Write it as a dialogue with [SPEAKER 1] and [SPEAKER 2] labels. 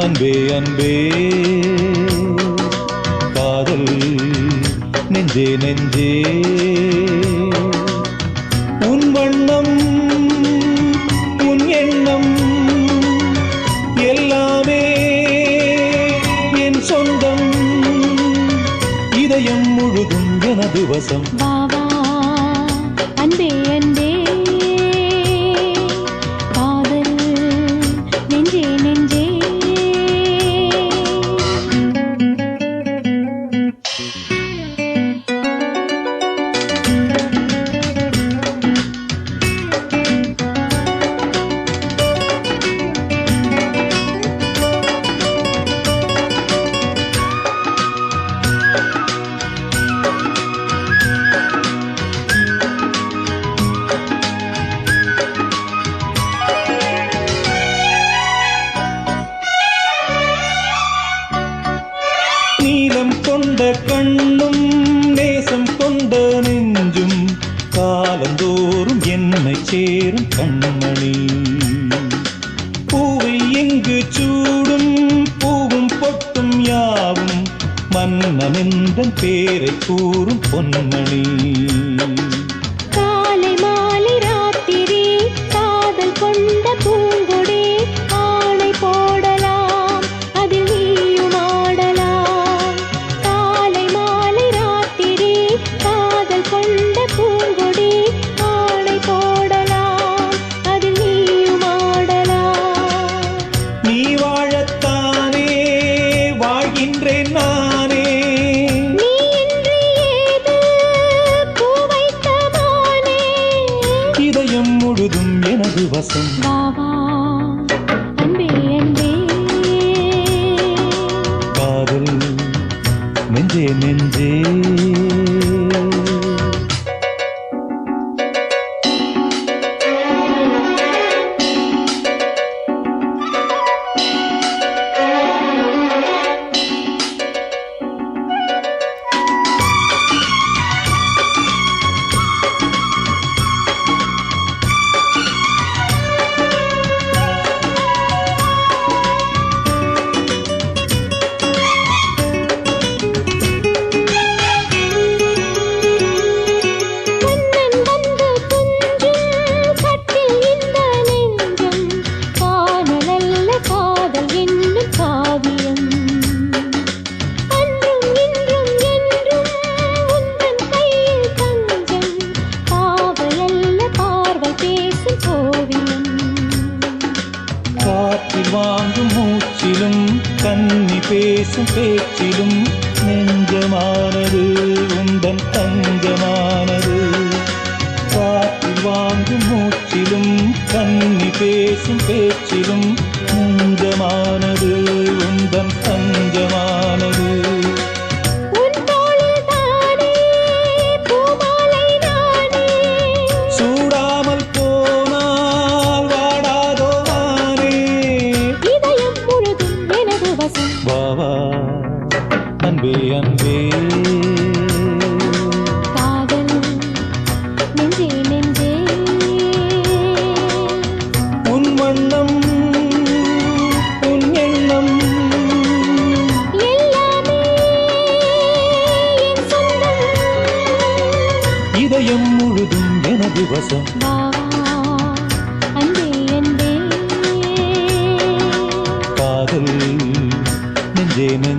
[SPEAKER 1] அன்பே அன்பே காதல் நெஞ்சே நெஞ்சே உன் வண்ணம் உன் எண்ணம் எல்லாமே என் சொந்தம் இதயம் முழுதும் எனது வசம்
[SPEAKER 2] வாவா அன்பே அன்பே காதல் நெஞ்சே நெஞ்சே
[SPEAKER 1] நீலம் கொண்ட கண்ணும் நேசம் கொண்ட நெஞ்சும் காலந்தோறும் என்னை சேரும் கண்மணி பூவை எங்கு சூடும் பூவும் பொட்டும் யாவும் மன்னனென்றன் பேரை கூறும் பொன்மணி
[SPEAKER 2] காலை மாலை ராத்திரி காதல் கொண்ட பூங்கொடி ஆணை போடலாம் அதில் நீயும் ஆடலாம் காலை மாலை ராத்திரி காதல் கொண்ட பூங்கொடி ஆணை போடலாம் அதில் நீயும் ஆடலாம்
[SPEAKER 1] நீ வாழத்தானே வாழ்கின்றேன் நானே
[SPEAKER 2] நீ இன்றி ஏது பூ வைத்த மானே
[SPEAKER 1] இதயம் முழுதும் எனது வசம்
[SPEAKER 2] வாவா அன்பே அன்பே
[SPEAKER 1] காதல் நெஞ்சே நெஞ்சே
[SPEAKER 2] கண்ணன் வந்து துஞ்சும் கட்டில் இந்த நெஞ்சம் காணலல்ல காதல் என்னும் காவியம் அன்றும் இன்றும் என்றும் உந்தன் கையில் தஞ்சம் காவலல்ல பார்வை பேசும் ஓவியம்
[SPEAKER 1] காற்றில் வாங்கும் மூச்சிலும் கன்னி பேசும் பேச்சிலும் நெஞ்சமானது உந்தன் தஞ்சமானது காற்றில் வாங்கும் மூச்சிலும் கன்னி பேசும் பேச்சிலும் நெஞ்சமானது உந்தன் தஞ்சமானது
[SPEAKER 2] உன் தோளில் தானே பூமாலை நானே
[SPEAKER 1] சூடாமல் போனால் வாடாதோ வானே
[SPEAKER 2] இதயம் முழுதும் எனது வசம்
[SPEAKER 1] வாவா அன்பே அன்பே
[SPEAKER 2] காதல் நெஞ்சே நெஞ்சே
[SPEAKER 1] உன் வண்ணம் உன் எண்ணம்
[SPEAKER 2] எல்லாமே என் சொந்தம்
[SPEAKER 1] இதயம் முழுதும் எனது வசம்
[SPEAKER 2] வாவா அன்பே அன்பே
[SPEAKER 1] காதல் நெஞ்சே நெஞ்சே